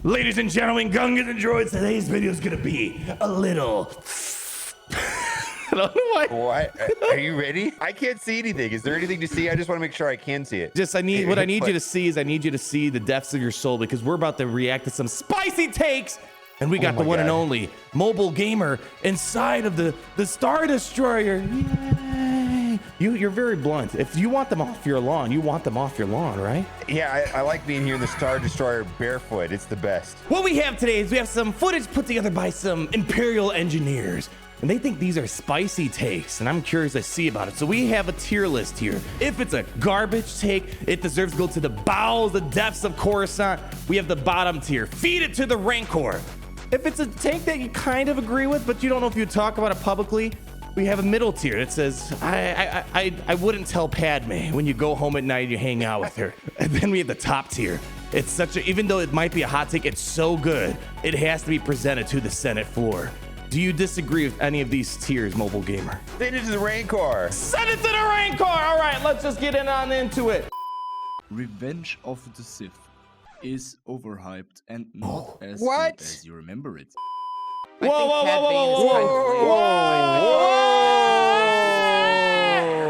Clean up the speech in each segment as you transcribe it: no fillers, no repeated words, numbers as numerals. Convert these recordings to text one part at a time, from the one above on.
Ladies and gentlemen, Gungans and Droids, today's video is gonna be a little... I don't know why. What? Are you ready? I can't see anything. Is there anything to see? I just want to make sure I can see it. What I need you to see is I need you to see the depths of your soul, because we're about to react to some spicy takes. And we got the one and only mobile gamer inside of the Star Destroyer. Yay! You're very blunt. If you want them off your lawn, you want them off your lawn, right? Yeah, I like being here in the Star Destroyer barefoot. It's the best. What we have today is we have some footage put together by some Imperial engineers. And they think these are spicy takes, and I'm curious to see about it. So we have a tier list here. If it's a garbage take, it deserves to go to the bowels, the depths of Coruscant. We have the bottom tier. Feed it to the Rancor. If it's a take that you kind of agree with, but you don't know if you talk about it publicly, we have a middle tier that says, I wouldn't tell Padme when you go home at night and you hang out with her. And then we have the top tier. It's such a, even though it might be a hot take, it's so good, it has to be presented to the Senate floor. Do you disagree with any of these tiers, mobile gamer? Send it to the Rancor. Send it to the Rancor. All right, let's just get into it. Revenge of the Sith is overhyped and not as What? good as you remember it. Whoa, whoa, whoa, whoa, whoa,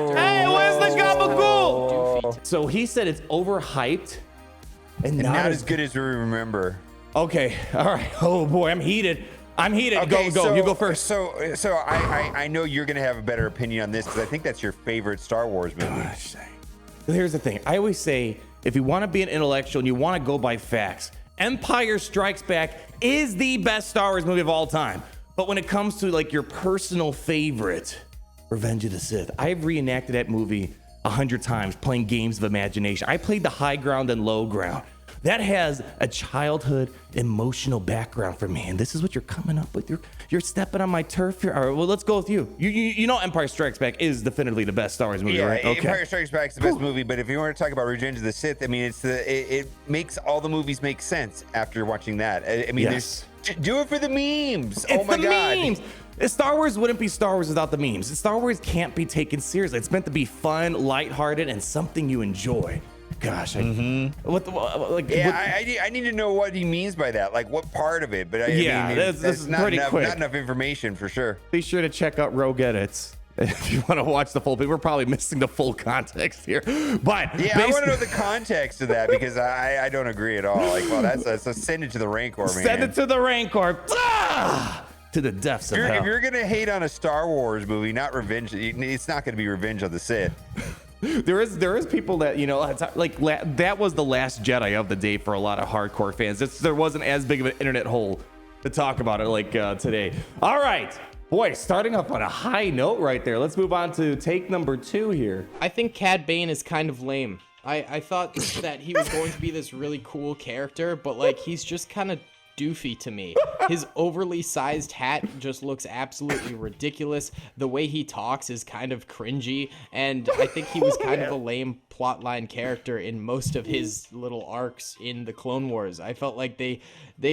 whoa. Hey, where's the gabagool? So he said it's overhyped and not as good as we remember. Okay, all right. Oh boy, I'm heated. Okay, go. You go first. So I know you're gonna have a better opinion on this because I think that's your favorite Star Wars movie. Gosh, here's the thing. I always say, if you want to be an intellectual and you want to go by facts, Empire Strikes Back is the best Star Wars movie of all time. But when it comes to like your personal favorite, Revenge of the Sith, I've reenacted that movie 100 times playing games of imagination. I played the high ground and low ground. That has a childhood emotional background for me, and this is what you're coming up with. You're stepping on my turf here. All right, well, let's go with you. You know Empire Strikes Back is definitively the best Star Wars movie, right? Okay. Empire Strikes Back is the best movie, but if you want to talk about Revenge of the Sith, I mean, it makes all the movies make sense after watching that. I mean, yes. Do it for the memes. It's oh my God. Memes. Star Wars wouldn't be Star Wars without the memes. Star Wars can't be taken seriously. It's meant to be fun, lighthearted, and something you enjoy. Gosh, I need to know what he means by that. Like, what part of it? But this is not enough information for sure. Be sure to check out Rogue Edits if you want to watch the full thing. We're probably missing the full context here, but yeah, I want to know the context of that because I don't agree at all. Like, well, that's send it to the Rancor, man. Send it to the Rancor. To the depths of hell. If you're gonna hate on a Star Wars movie, not Revenge, it's not gonna be Revenge of the Sith. There is people that, you know, like that was the Last Jedi of the day for a lot of hardcore fans. There wasn't as big of an internet hole to talk about it like today. All right, boy, starting off on a high note right there. Let's move on to take number 2 here. I think Cad Bane is kind of lame. I thought that he was going to be this really cool character, but like he's just kind of doofy to me. His overly sized hat just looks absolutely ridiculous. The way he talks is kind of cringy, and I think he was kind of a lame plotline character in most of his little arcs in the Clone Wars. I felt like they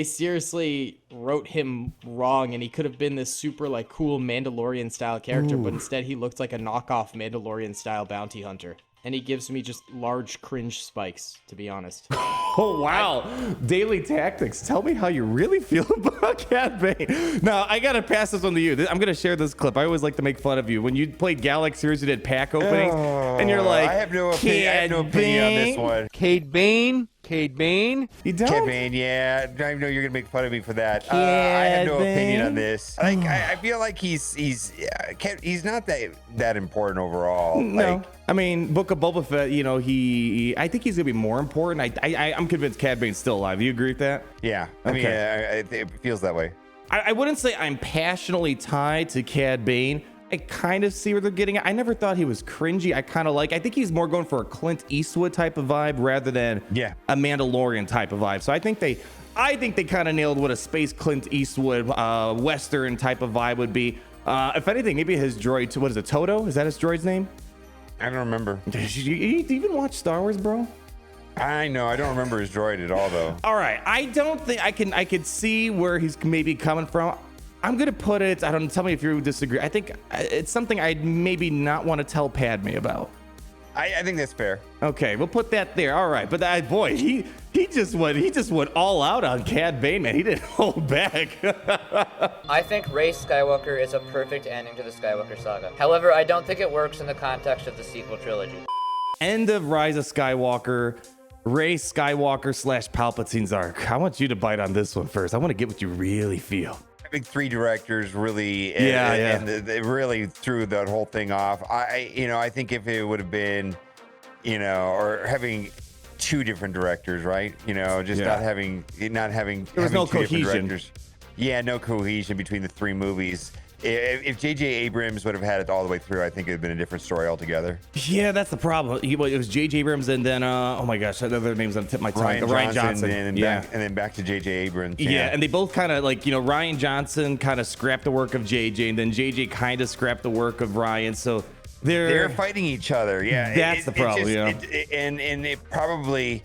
seriously wrote him wrong, and he could have been this super like cool Mandalorian style character, but instead he looked like a knockoff Mandalorian style bounty hunter. And he gives me just large cringe spikes, to be honest. Oh, wow. Daily Tactics. Tell me how you really feel about Cad Bane. Now, I got to pass this one to you. I'm going to share this clip. I always like to make fun of you. When you played Galaxies, you did pack openings, and you're like, I have no opinion on this one. Cad Bane? You don't? Cad Bane, yeah. I know you're going to make fun of me for that. I have no opinion on this. Like, I feel like he's not that important overall. No. Like, I mean, Book of Boba Fett, you know, I think he's going to be more important. I'm convinced Cad Bane's still alive. Do you agree with that? yeah. I mean, it feels that way. I wouldn't say I'm passionately tied to Cad Bane. I kind of see where they're getting at. I never thought he was cringy. I think he's more going for a Clint Eastwood type of vibe rather than a Mandalorian type of vibe. So I think they kind of nailed what a space Clint Eastwood Western type of vibe would be. If anything, maybe his droid, what is it, Toto? Is that his droid's name? I don't remember. Do you even watch Star Wars, bro? I know. I don't remember his droid at all, though. All right. I don't think I could see where he's maybe coming from. I'm going to put it, I don't know, tell me if you disagree. I think it's something I'd maybe not want to tell Padme about. I think that's fair. Okay, we'll put that there. All right, but boy, he just went all out on Cad Bane, man. He didn't hold back. I think Rey Skywalker is a perfect ending to the Skywalker saga. However, I don't think it works in the context of the sequel trilogy. End of Rise of Skywalker. Rey Skywalker / Palpatine's arc. I want you to bite on this one first. I want to get what you really feel. I think 3 directors really, Yeah. they really threw that whole thing off. I think if it would have been, or having 2 different directors, right? Just not having There was having no 2 different cohesion. directors. Yeah, no cohesion between the 3 movies. If J.J. Abrams would have had it all the way through, I think it would have been a different story altogether. Yeah, that's the problem. It was J.J. Abrams and then, oh my gosh, other names on the tip of my tongue. Ryan Johnson. And then back to J.J. Abrams. Yeah, and they both kind of Ryan Johnson kind of scrapped the work of J.J. and then J.J. kind of scrapped the work of Ryan. So they're fighting each other. Yeah, that's the problem. And it probably.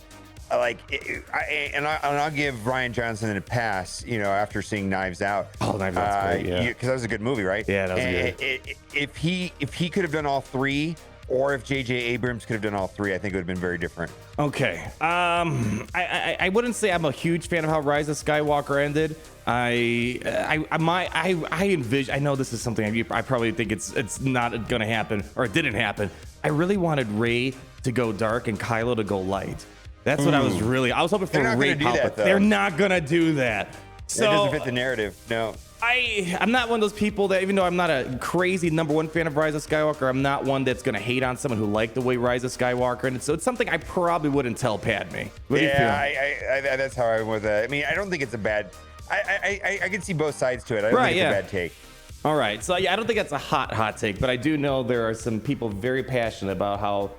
I'll give Ryan Johnson a pass, after seeing Knives Out. Oh, Knives Out's great, yeah. Because that was a good movie, right? Yeah, that was good. If he could have done all 3, or if J.J. Abrams could have done all 3, I think it would have been very different. Okay. I wouldn't say I'm a huge fan of how Rise of Skywalker ended. I envision. I know this is something I probably think it's not gonna happen, or it didn't happen. I really wanted Rey to go dark and Kylo to go light. That's what I was hoping for. Rey Palpatine. They're not gonna do that. So it doesn't fit the narrative. No. I'm not one of those people that, even though I'm not a crazy #1 fan of Rise of Skywalker, I'm not one that's gonna hate on someone who liked the way Rise of Skywalker ended. So it's something I probably wouldn't tell Padme. What do you feel? I that's how I am with it. I mean, I don't think it's a bad. I can see both sides to it. I don't think it's a bad take. All right. So yeah, I don't think that's a hot take, but I do know there are some people very passionate about how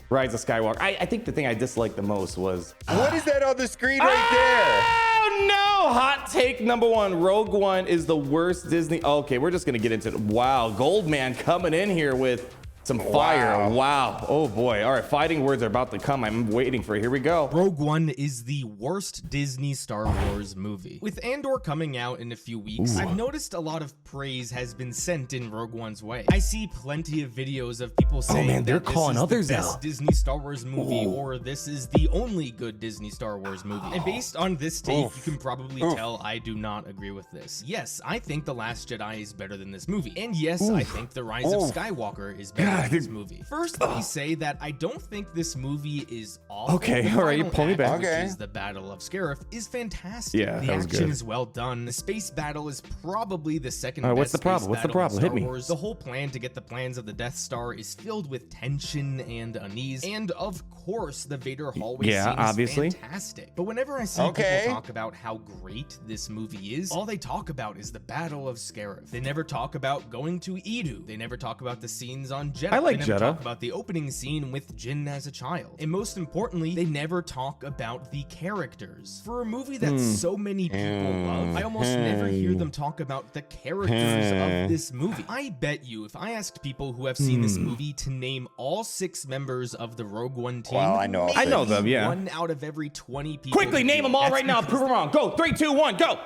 Rise of Skywalker. I think the thing I disliked the most was... What is that on the screen right there? Oh, no! Hot take #1. Rogue One is the worst Disney... Okay, we're just going to get into it. Wow. Goldman coming in here with some fire. Wow. Oh, boy. All right, fighting words are about to come. I'm waiting for it. Here we go. Rogue One is the worst Disney Star Wars movie. With Andor coming out in a few weeks, I've noticed a lot of praise has been sent in Rogue One's way. I see plenty of videos of people saying they're that calling this is others the best out. Disney Star Wars movie, or this is the only good Disney Star Wars movie. And based on this take, you can probably tell I do not agree with this. Yes, I think The Last Jedi is better than this movie. And yes, I think The Rise of Skywalker is better than this movie. First, let me say that I don't think this movie is awful. Okay, all right, you pull me back. Which is the Battle of Scarif, is fantastic. Yeah, the that was action good. is well done. The space battle is probably the second All right, best what's the problem? space What's the battle in problem? Hit Star me. Wars. The whole plan to get the plans of the Death Star is filled with tension and unease. And of course, the Vader hallway scene obviously. is fantastic. But whenever I see people talk about how great this movie is, all they talk about is the Battle of Scarif. They never talk about going to Edu. They never talk about the scenes on Jedha. I like they never Jedha. talk about the opening scene with Jyn as a child. And most importantly, they never talk about the characters. For a movie that so many people love, I almost never hear them talk about the characters of this movie. I bet you if I asked people who have seen this movie to name all 6 members of the Rogue One team, Well, I know them, yeah. 1 out of every 20 people. Quickly name them all right now. Prove them wrong. Go. 3, 2, 1, go.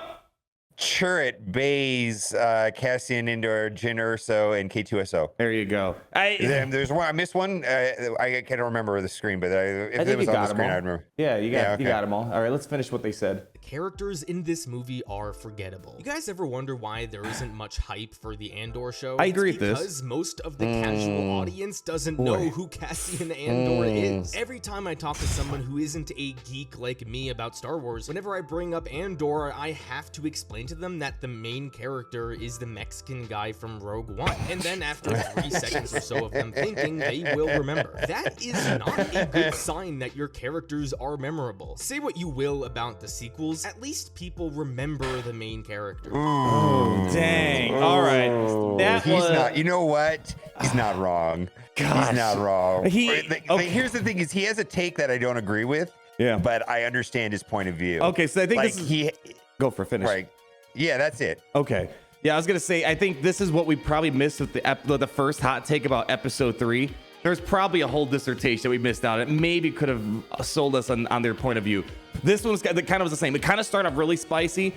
Chirrut, Baze, Cassian Indoor, Jyn Erso, and K2SO. There you go. There's one. I missed one. I can't remember the screen, but if it was on the screen, I remember. Yeah, you got them all. All right, let's finish what they said. The characters in this movie are forgettable. You guys ever wonder why there isn't much hype for the Andor show? I agree with this. Because most of the casual audience doesn't know who Cassian Andor is. Every time I talk to someone who isn't a geek like me about Star Wars, whenever I bring up Andor, I have to explain to them that the main character is the Mexican guy from Rogue One. And then after 3 seconds or so of them thinking, they will remember. That is not a good sign that your characters are memorable. Say what you will about the sequels, at least people remember the main character. Oh, dang. All right. He's not. You know what? He's not wrong. Gosh. He's not wrong. Okay. Here's the thing: is he has a take that I don't agree with. Yeah. But I understand his point of view. Okay, so I think like this is... Go for a finish. Right. Yeah, that's it. Okay. Yeah, I was gonna say, I think this is what we probably missed with the first hot take about episode 3. There's probably a whole dissertation that we missed out. It maybe could have sold us on their point of view. This one's kind of was the same. It kind of started off really spicy,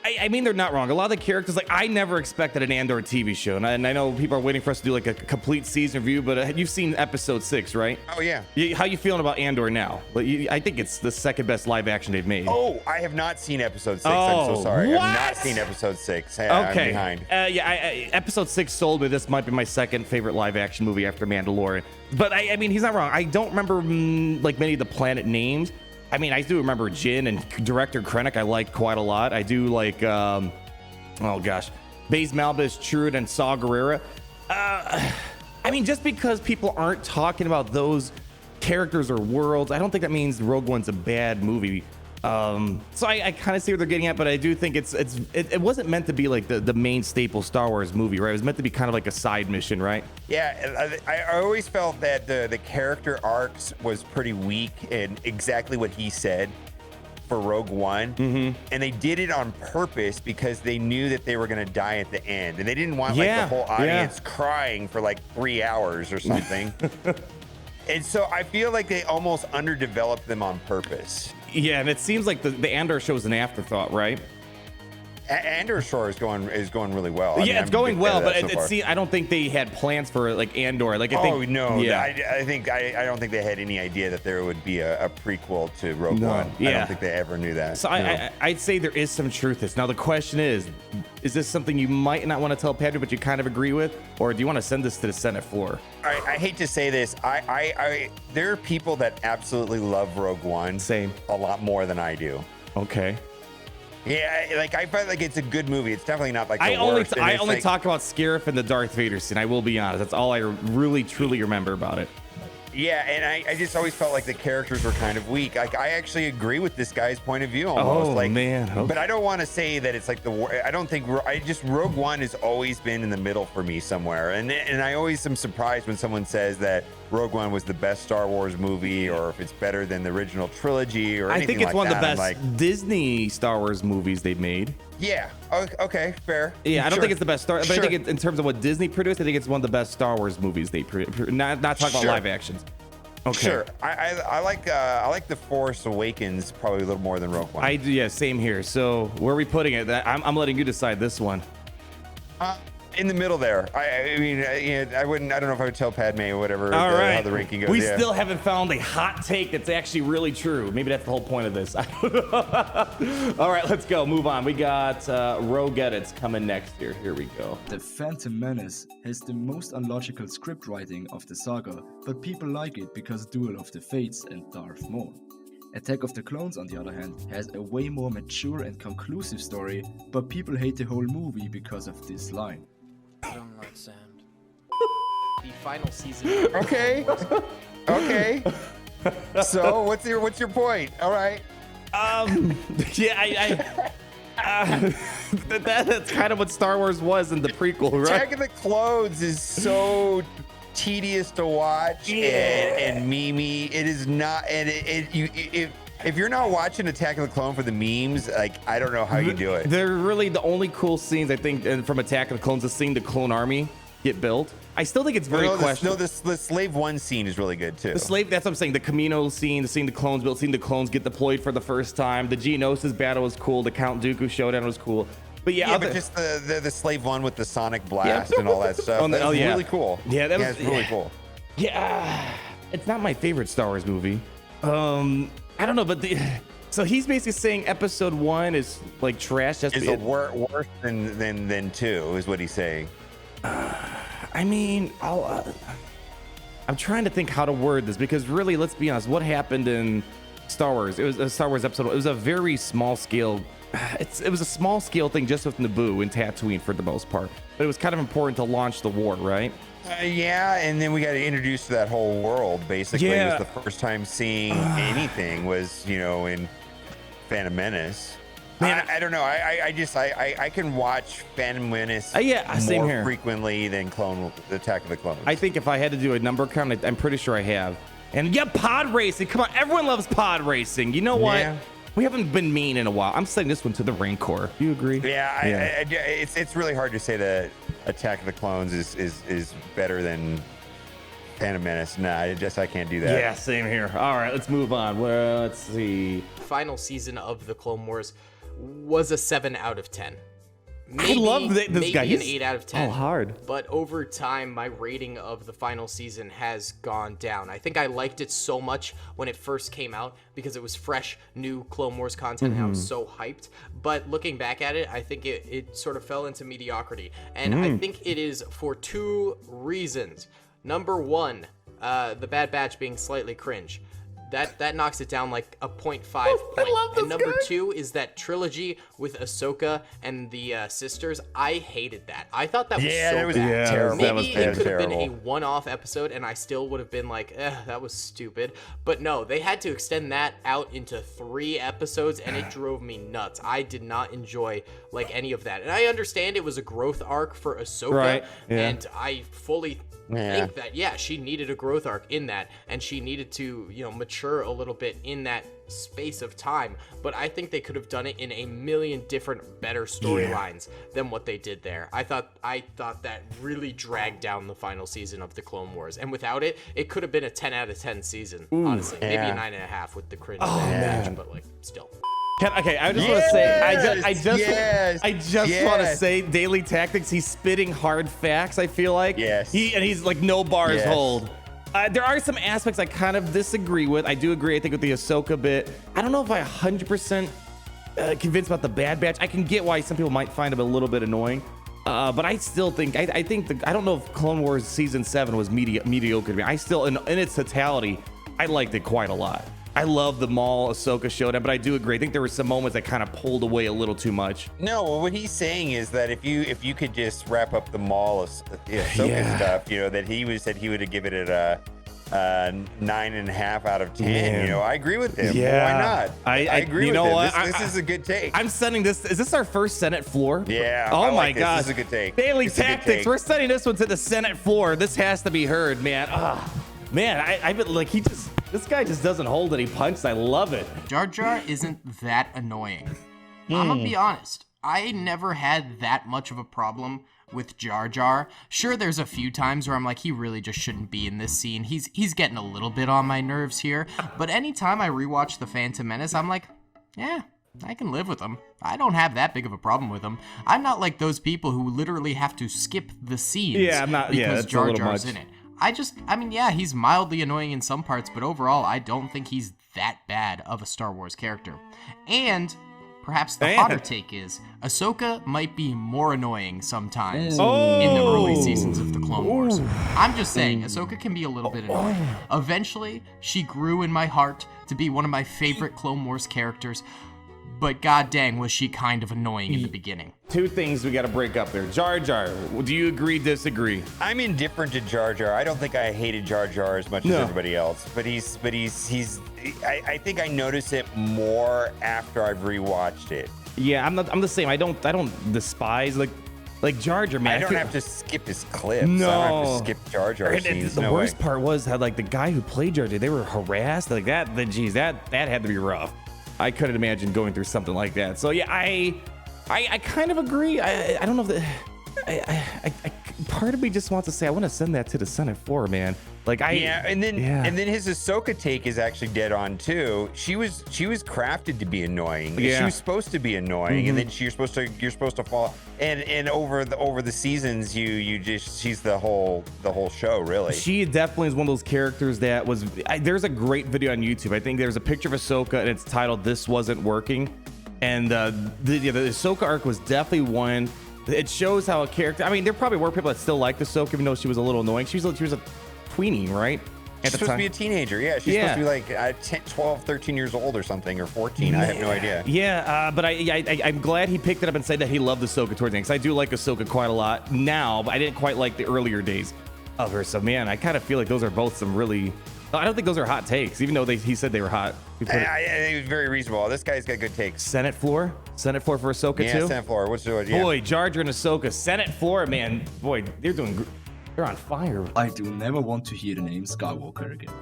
I mean, they're not wrong. A lot of the characters, like, I never expected an Andor TV show. And I know people are waiting for us to do like a complete season review, but you've seen episode 6, right? Oh, yeah. How you feeling about Andor now? I think it's the second best live action they've made. Oh, I have not seen episode 6. I'm so sorry. What? I've not seen episode 6. Okay. I'm behind. Episode 6 sold me. This might be my second favorite live action movie after Mandalorian. But I mean, he's not wrong. I don't remember like many of the planet names. I mean, I do remember Jin and director Krennic. I liked quite a lot. I do like, oh gosh, Baze Malbus, Chirrut, and Saw Gerrera. I mean, just because people aren't talking about those characters or worlds, I don't think that means Rogue One's a bad movie. So I kind of see what they're getting at, but I do think it wasn't meant to be like the main staple Star Wars movie, right? It was meant to be kind of like a side mission, right? Yeah, I always felt that the character arcs was pretty weak and exactly what he said for Rogue One. And they did it on purpose because they knew that they were going to die at the end. And they didn't want like the whole audience crying for like 3 hours or something. And so I feel like they almost underdeveloped them on purpose. Yeah, and it seems like the Andor show is an afterthought, right? Andor Shore is going really well. Yeah, it's going well, but I don't think they had plans for like Andor. Like, I think, no, yeah. I don't think they had any idea that there would be a prequel to Rogue One. Yeah. I don't think they ever knew that. So I'd say there is some truth to this. Now the question is this something you might not want to tell Pedro, but you kind of agree with, or do you want to send this to the Senate floor? I hate to say this. There are people that absolutely love Rogue One. Same. A lot more than I do. Okay. Yeah, like I felt like it's a good movie. It's definitely not like the I only worst. talk about Scarif and the Darth Vader scene. I will be honest. That's all I really truly remember about it. Yeah, and I just always felt like the characters were kind of weak. Like I actually agree with this guy's point of view almost. Oh man! Okay. But I don't want to say that it's like I don't think Rogue One has always been in the middle for me somewhere, and I always am surprised when someone says that Rogue One was the best Star Wars movie, or if it's better than the original trilogy, or anything like that. I think it's one of the best like, Disney Star Wars movies they've made. Yeah. Okay. Fair. Yeah, I don't think it's the best Star, but Sure. I think in terms of what Disney produced, I think it's one of the best Star Wars movies they not talking about live actions. Okay. Sure. I like The Force Awakens probably a little more than Rogue One. I do. Yeah, same here. So where are we putting it? I'm letting you decide this one. In the middle there. I mean, I wouldn't. I don't know if I would tell Padme or whatever. All right. How the ranking goes. We still haven't found a hot take that's actually really true. Maybe that's the whole point of this. All right, let's go. Move on. We got Rogue Edits coming next here. Here we go. The Phantom Menace has the most unlogical script writing of the saga, but people like it because Duel of the Fates and Darth Maul. Attack of the Clones, on the other hand, has a way more mature and conclusive story, but people hate the whole movie because of this line. I don't like sand. The final season. Okay. So what's your point? All right. Yeah, that's kind of what Star Wars was in the prequel, right? Attack of the Clones is so tedious to watch and memey. It is not, and if you're not watching Attack of the Clone for the memes, like I don't know how you do it. They're really the only cool scenes I think from Attack of the Clones is seeing the clone army get built. I still think it's very questionable. The Slave 1 scene is really good too. The slave, that's what I'm saying. The Camino scene, seeing the clones built, seeing the clones get deployed for the first time. The Geonosis battle was cool. The Count Dooku showdown was cool. But but just the Slave 1 with the Sonic Blast and all that stuff. That's really cool. Yeah, it's really cool. Yeah, it's not my favorite Star Wars movie. I don't know, but so he's basically saying Episode 1 is like trash. It's worse than 2 is what he's saying. I mean, I'm trying to think how to word this because really, let's be honest, what happened in Star Wars? It was a Star Wars episode. It was a very small scale. It was a small scale thing just with Naboo and Tatooine for the most part, but it was kind of important to launch the war, right? Yeah, and then we got introduced to that whole world. Basically, Yeah. it was the first time seeing anything was in Phantom Menace. Man, I don't know. I can watch Phantom Menace same more here. frequently than Attack of the Clones. I think if I had to do a number count, I'm pretty sure I have. And yeah, pod racing. Come on, everyone loves pod racing. You know what? Yeah. We haven't been mean in a while. I'm sending this one to the Rancor. Do you agree? Yeah, it's really hard to say that Attack of the Clones is better than Phantom Menace. Nah, I can't do that. Yeah, same here. All right, let's move on. Well, let's see. Final season of the Clone Wars was a 7 out of 10. Maybe, I love this maybe guy. an He's 8 out of 10. Oh, hard. But over time, my rating of the final season has gone down. I think I liked it so much when it first came out because it was fresh, new Clone Wars content, and I was so hyped. But looking back at it, I think it sort of fell into mediocrity. And I think it is for 2 reasons. Number 1, the Bad Batch being slightly cringe. That knocks it down like a 0.5 point. And number 2 is that trilogy with Ahsoka and the sisters. I hated that. I thought that was so that was bad. terrible. Maybe That it was could have been a terrible. one-off episode, and I still would have been like, that was stupid. But no, they had to extend that out into 3 episodes, and it drove me nuts. I did not enjoy like any of that. And I understand it was a growth arc for Ahsoka, Right, yeah. and I fully think that she needed a growth arc in that, and she needed to mature a little bit in that space of time. But I think they could have done it in a million different better storylines than what they did there. I thought that really dragged down the final season of the Clone Wars, and without it could have been a 10 out of 10 season. Honestly, maybe a 9.5 with the cringe match, but like still. Okay, I just want to say, I just yes. want to say, Daily Tactics, he's spitting hard facts, I feel like. Yes. He's like, no bars Yes. hold. There are some aspects I kind of disagree with. I do agree, I think, with the Ahsoka bit. I don't know if I 100% convinced about the Bad Batch. I can get why some people might find him a little bit annoying. But I still think, I don't know if Clone Wars Season 7 was mediocre to me. I still, in its totality, I liked it quite a lot. I love the Maul Ahsoka showdown, but I do agree. I think there were some moments that kind of pulled away a little too much. No, what he's saying is that if you could just wrap up the Maul Ahsoka stuff, that he said he would have given it a 9.5 out of 10. Yeah. I agree with him. Yeah. Why not? I agree you with know him. what? This is a good take. I'm sending this. Is this our first Senate floor? Yeah, Oh I my like this. God. This is a good take. Daily It's a good Tactics. take. We're sending this one to the Senate floor. This has to be heard, man. Man, I've been like, this guy just doesn't hold any punches. I love it. Jar Jar isn't that annoying. I'm gonna be honest. I never had that much of a problem with Jar Jar. Sure, there's a few times where I'm like, he really just shouldn't be in this scene. He's getting a little bit on my nerves here. But anytime I rewatch The Phantom Menace, I'm like, yeah, I can live with him. I don't have that big of a problem with him. I'm not like those people who literally have to skip the scenes because it's a Jar little Jar's much. in it. He's mildly annoying in some parts, but overall, I don't think he's that bad of a Star Wars character. And perhaps the hotter take is, Ahsoka might be more annoying sometimes in the early seasons of the Clone Wars. I'm just saying, Ahsoka can be a little bit annoying. Eventually, she grew in my heart to be one of my favorite Clone Wars characters, but god dang was she kind of annoying in the beginning. 2 things we got to break up there. Jar Jar, do you agree, disagree? I'm indifferent to Jar Jar. I don't think I hated Jar Jar as much as everybody else. But I think I notice it more after I've rewatched it. Yeah, I'm the same. I don't despise like Jar Jar, man. I don't have to skip his clips. No. I don't have to skip Jar Jar And scenes. the No worst way. part was how like the guy who played Jar Jar, they were harassed like that. Geez, that had to be rough. I couldn't imagine going through something like that. So yeah, I kind of agree. I don't know if I part of me just wants to say I want to send that to the Senate floor, man. Like and then his Ahsoka take is actually dead on too. She was crafted to be annoying. Yeah. She was supposed to be annoying, and then you're supposed to fall. And over the seasons, she's the whole show really. She definitely is one of those characters that was. There's a great video on YouTube. I think there's a picture of Ahsoka and it's titled "This Wasn't Working," and the Ahsoka arc was definitely one. It shows how a character. I mean, there probably were people that still liked Ahsoka, even though she was a little annoying. She was a tweening, right? She's supposed to be a teenager. Yeah, she's supposed to be like 10, 12, 13 years old or something, or 14. I have no idea. Yeah, but I'm glad he picked it up and said that he loved Ahsoka towards the end, because I do like Ahsoka quite a lot now, but I didn't quite like the earlier days of her. So, man, I kind of feel like those are both some really... I don't think those are hot takes, even though he said they were hot. I think it was very reasonable. This guy's got good takes. Senate floor for Ahsoka too? Yeah, Senate floor. What's doing? Yeah. Boy, Jar Jar and Ahsoka, Senate floor, man. Boy, they're on fire. I do never want to hear the name Skywalker again.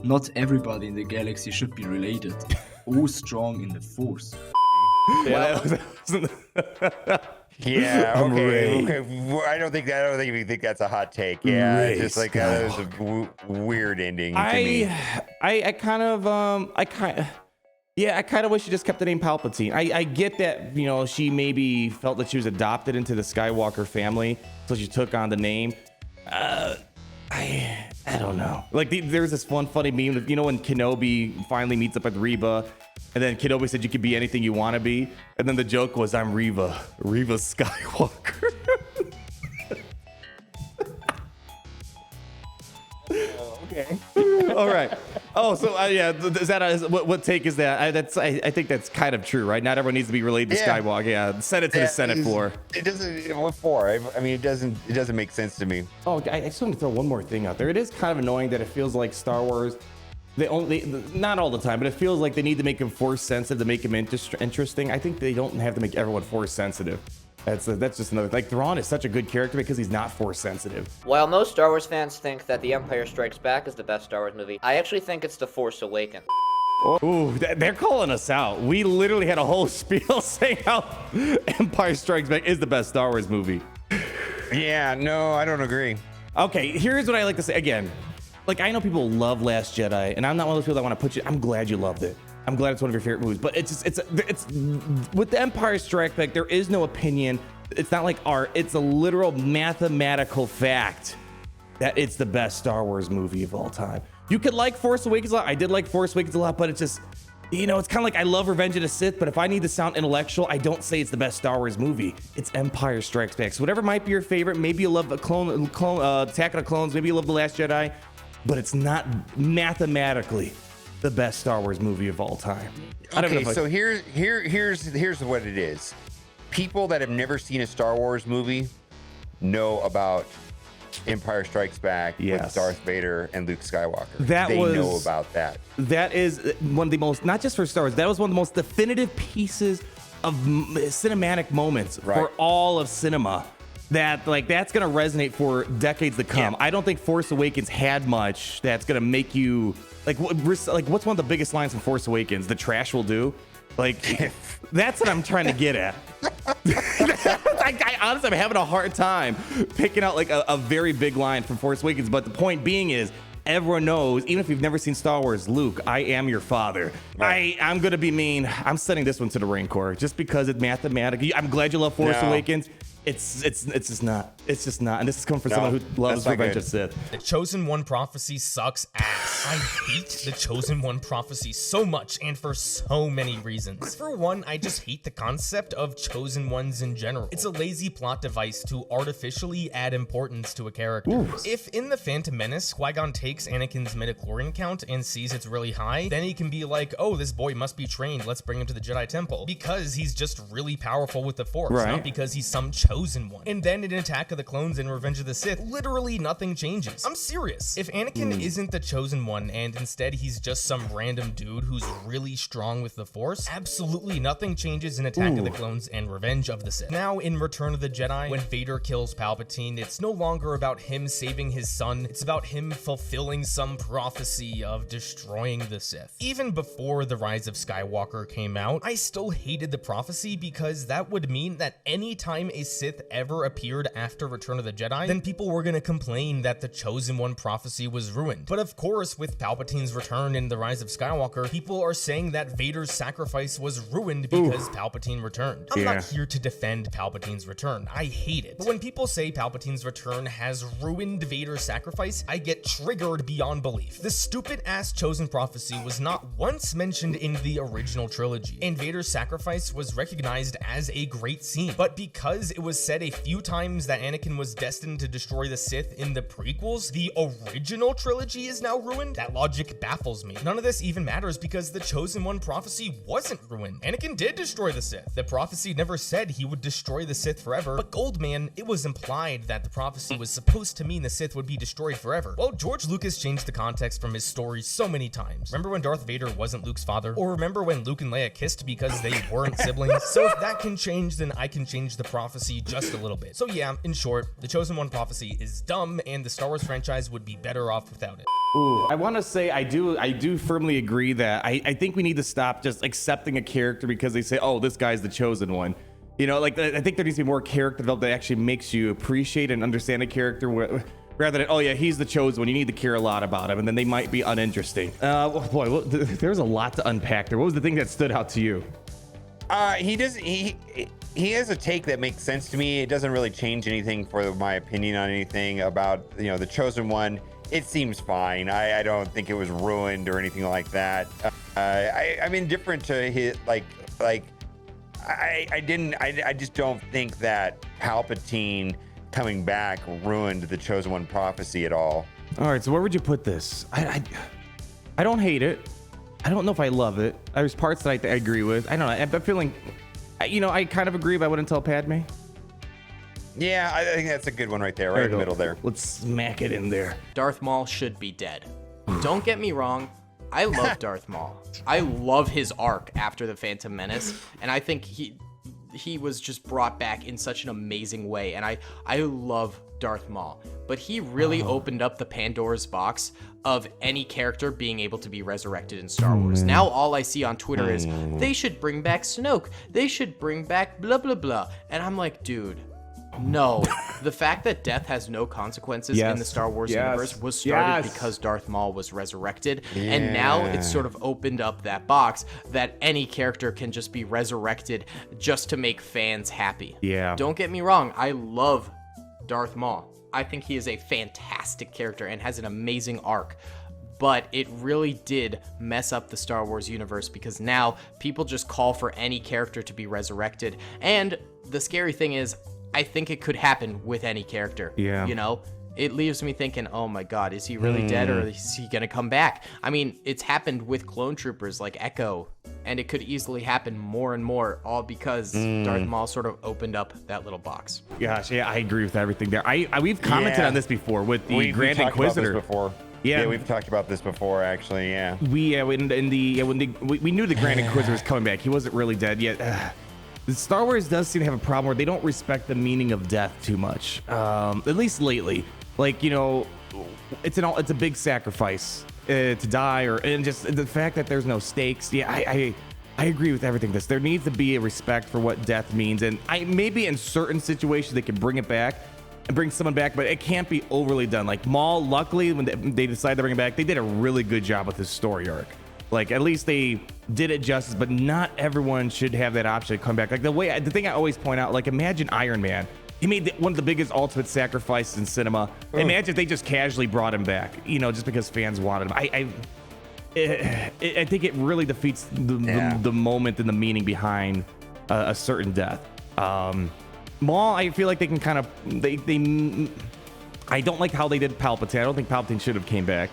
Not everybody in the galaxy should be related. All strong in the Force. Yeah. I'm Okay. I don't think you think that's a hot take. Yeah. It's just like that was a weird ending to me. Yeah, I kind of wish she just kept the name Palpatine. I get that, you know, she maybe felt that she was adopted into the Skywalker family, so she took on the name. I don't know. Like, there's this one funny meme, you know, when Kenobi finally meets up with Reba, and then Kenobi said you could be anything you want to be, and then the joke was, I'm Reva Skywalker. Okay. All right. Oh, so yeah, is that what take is that? I think that's kind of true, right? Not everyone needs to be related to Yeah. Skywalker. Yeah, send it to the Senate floor. It doesn't. What for? I mean, it doesn't make sense to me. Oh, I just want to throw one more thing out there. It is kind of annoying that it feels like Star Wars, not all the time, but it feels like they need to make him force sensitive to make him interesting. I think they don't have to make everyone force sensitive. That's just another, like, Thrawn is such a good character because he's not force sensitive. While most Star Wars fans think that The Empire Strikes Back is the best Star Wars movie, I actually think it's The Force Awakens. Ooh, they're calling us out. We literally had a whole spiel saying how Empire Strikes Back is the best Star Wars movie. Yeah, no, I don't agree. Okay, here's what I like to say. Again, like, I know people love Last Jedi, and I'm not one of those people that want to put you. I'm glad you loved it. I'm glad it's one of your favorite movies, but it's with The Empire Strikes Back, there is no opinion. It's not like art. It's a literal mathematical fact that it's the best Star Wars movie of all time. You could like Force Awakens a lot. I did like Force Awakens a lot, but it's just, you know, it's kind of like I love Revenge of the Sith, but if I need to sound intellectual, I don't say it's the best Star Wars movie. It's Empire Strikes Back. So whatever might be your favorite, maybe you love Attack of the Clones, maybe you love The Last Jedi, but it's not mathematically the best Star Wars movie of all time. Okay, so here's what it is. People that have never seen a Star Wars movie know about Empire Strikes Back with Darth Vader and Luke Skywalker. They know about that. That is one of the most, not just for Star Wars, that was one of the most definitive pieces of cinematic moments for all of cinema. That, like, that's gonna resonate for decades to come. Yeah. I don't think Force Awakens had much that's gonna make you like what's one of the biggest lines from Force Awakens? The trash will do. Like, that's what I'm trying to get at. I honestly, I'm having a hard time picking out like a very big line from Force Awakens. But the point being is, everyone knows, even if you've never seen Star Wars, Luke, I am your father. Right. I'm gonna be mean. I'm sending this one to the Rain Corps just because it's mathematical. I'm glad you love Force Awakens. It's just not. It's just not. And this is coming from someone who loves Revenge of the Sith. The Chosen One prophecy sucks ass. I hate the Chosen One prophecy so much, and for so many reasons. For one, I just hate the concept of Chosen Ones in general. It's a lazy plot device to artificially add importance to a character. Ooh. If in The Phantom Menace, Qui-Gon takes Anakin's midichlorian count and sees it's really high, then he can be like, oh, this boy must be trained, let's bring him to the Jedi Temple. Because he's just really powerful with the Force, not because he's some Chosen One. And then in Attack of the Clones and Revenge of the Sith, literally nothing changes. I'm serious. If Anakin isn't the Chosen One and instead he's just some random dude who's really strong with the Force, absolutely nothing changes in Attack of the Clones and Revenge of the Sith. Now in Return of the Jedi, when Vader kills Palpatine, it's no longer about him saving his son, it's about him fulfilling some prophecy of destroying the Sith. Even before The Rise of Skywalker came out, I still hated the prophecy because that would mean that anytime a Sith ever appeared after Return of the Jedi, then people were gonna complain that the Chosen One prophecy was ruined. But of course, with Palpatine's return in The Rise of Skywalker, people are saying that Vader's sacrifice was ruined because Palpatine returned. I'm not here to defend Palpatine's return. I hate it. But when people say Palpatine's return has ruined Vader's sacrifice, I get triggered beyond belief. The stupid-ass Chosen prophecy was not once mentioned in the original trilogy, and Vader's sacrifice was recognized as a great scene. But because it was said a few times that Anakin was destined to destroy the Sith in the prequels, the original trilogy is now ruined? That logic baffles me. None of this even matters because the Chosen One prophecy wasn't ruined. Anakin did destroy the Sith. The prophecy never said he would destroy the Sith forever, but Goldman, it was implied that the prophecy was supposed to mean the Sith would be destroyed forever. Well, George Lucas changed the context from his story so many times. Remember when Darth Vader wasn't Luke's father? Or remember when Luke and Leia kissed because they weren't siblings? So if that can change, then I can change the prophecy just a little bit. So yeah, in short, the Chosen One prophecy is dumb, and the Star Wars franchise would be better off without it. Ooh, I want to say I do firmly agree that I think we need to stop just accepting a character because they say, oh, this guy's the chosen one. You know, like, I think there needs to be more character development that actually makes you appreciate and understand a character rather than, oh yeah, he's the chosen one. You need to care a lot about him, and then they might be uninteresting. Boy, there's a lot to unpack there. What was the thing that stood out to you? He has a take that makes sense to me. It doesn't really change anything for my opinion on anything about the chosen one. It seems fine. I don't think it was ruined or anything like that. I'm indifferent to his I just don't think that Palpatine coming back ruined the chosen one prophecy at all. All right, so where would you put this? I don't hate it. I don't know if I love it. There's parts that I agree with. I don't know. I'm feeling, I kind of agree, but I wouldn't tell Padme. Yeah, I think that's a good one right there, right in the middle there. Let's smack it in there. Darth Maul should be dead. Don't get me wrong. I love Darth Maul. I love his arc after the Phantom Menace, and I think he was just brought back in such an amazing way, and I love Darth Maul. But he really opened up the Pandora's box of any character being able to be resurrected in Star Wars. Now all I see on Twitter is, they should bring back Snoke. They should bring back blah, blah, blah. And I'm like, dude, no. The fact that death has no consequences in the Star Wars universe was started because Darth Maul was resurrected. And now it's sort of opened up that box that any character can just be resurrected just to make fans happy. Yeah. Don't get me wrong. I love Darth Maul. I think he is a fantastic character and has an amazing arc. But it really did mess up the Star Wars universe because now people just call for any character to be resurrected. And the scary thing is, I think it could happen with any character. Yeah. It leaves me thinking, oh my God, is he really dead or is he going to come back? I mean, it's happened with clone troopers like Echo, and it could easily happen more and more, all because Darth Maul sort of opened up that little box. Gosh, yeah, I agree with everything there. We've commented on this before with the Grand Inquisitor. Before. Yeah, we've talked about this before, actually. Yeah. We knew the Grand Inquisitor was coming back. He wasn't really dead yet. Star Wars does seem to have a problem where they don't respect the meaning of death too much. At least lately. Like, it's a big sacrifice to die, and just the fact that there's no stakes. Yeah, I agree with everything. There needs to be a respect for what death means, and maybe in certain situations they can bring it back and bring someone back, but it can't be overly done. Like Maul, luckily when they decided to bring him back, they did a really good job with his story arc. Like at least they did it justice, but not everyone should have that option to come back. Like the thing I always point out, like imagine Iron Man. He made one of the biggest ultimate sacrifices in cinema. Imagine if they just casually brought him back, just because fans wanted him. I think it really defeats the moment and the meaning behind a certain death. Maul, I feel like they can kind of I don't like how they did Palpatine. I don't think Palpatine should have came back.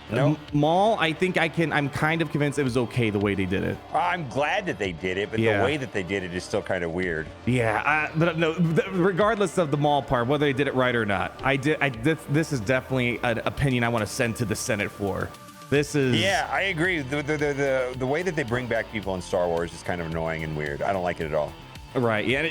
No. Maul, I think I'm kind of convinced it was okay the way they did it. I'm glad that they did it, but the way that they did it is still kind of weird. Yeah, but no, regardless of the Maul part, whether they did it right or not, this is definitely an opinion I want to send to the Senate floor. This is... Yeah, I agree. The way that they bring back people in Star Wars is kind of annoying and weird. I don't like it at all. Right, yeah,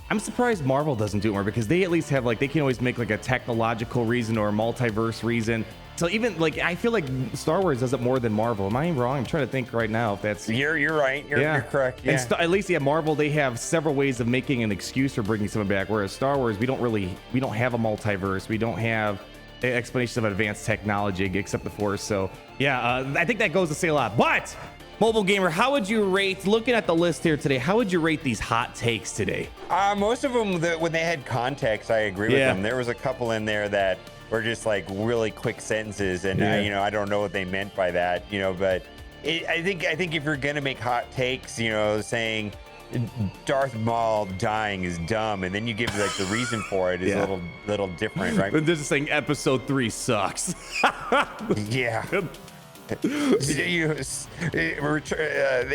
I'm surprised Marvel doesn't do it more because they at least have they can always make a technological reason or a multiverse reason. So even I feel like Star Wars does it more than Marvel. Am I wrong? I'm trying to think right now if that's... You're right. You're correct. Yeah. And at least Marvel, they have several ways of making an excuse for bringing someone back. Whereas Star Wars, we don't have a multiverse. We don't have explanations of advanced technology except the Force. So yeah, I think that goes to say a lot. But Mobile Gamer, how would you rate, looking at the list here today, how would you rate these hot takes today? Most of them, when they had context, I agree with them. There was a couple in there that were just really quick sentences, and I don't know what they meant by that, but I think if you're gonna make hot takes, saying Darth Maul dying is dumb, and then you give the reason for it is a little different, right? This is saying Episode 3 sucks. Yeah. The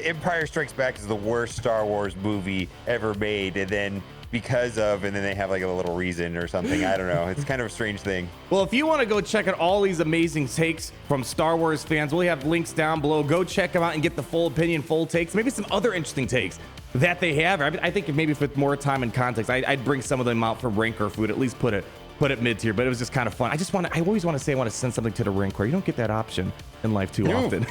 Empire Strikes Back is the worst Star Wars movie ever made, and then they have a little reason or something. I don't know. It's kind of a strange thing. Well, if you want to go check out all these amazing takes from Star Wars fans, we'll have links down below. Go check them out and get the full opinion, full takes, maybe some other interesting takes that they have. I think if maybe with more time and context, I'd bring some of them out for Ranker Food, at least put it put it mid tier, but it was just kind of fun. I always want to say I want to send something to the Rancor. You don't get that option in life too often.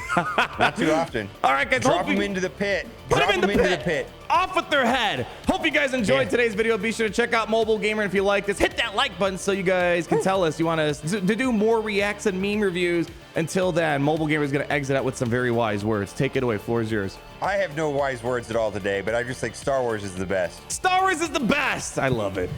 Not too often. All right, guys. Drop them into the pit. Put Drop them in into the the pit. pit. Off with their head. Hope you guys enjoyed today's video. Be sure to check out Mobile Gamer. If you like this, hit that like button so you guys can tell us you want us to do more reacts and meme reviews. Until then, Mobile Gamer is going to exit out with some very wise words. Take it away. Floor is yours. I have no wise words at all today, but I just think Star Wars is the best. Star Wars is the best. I love it.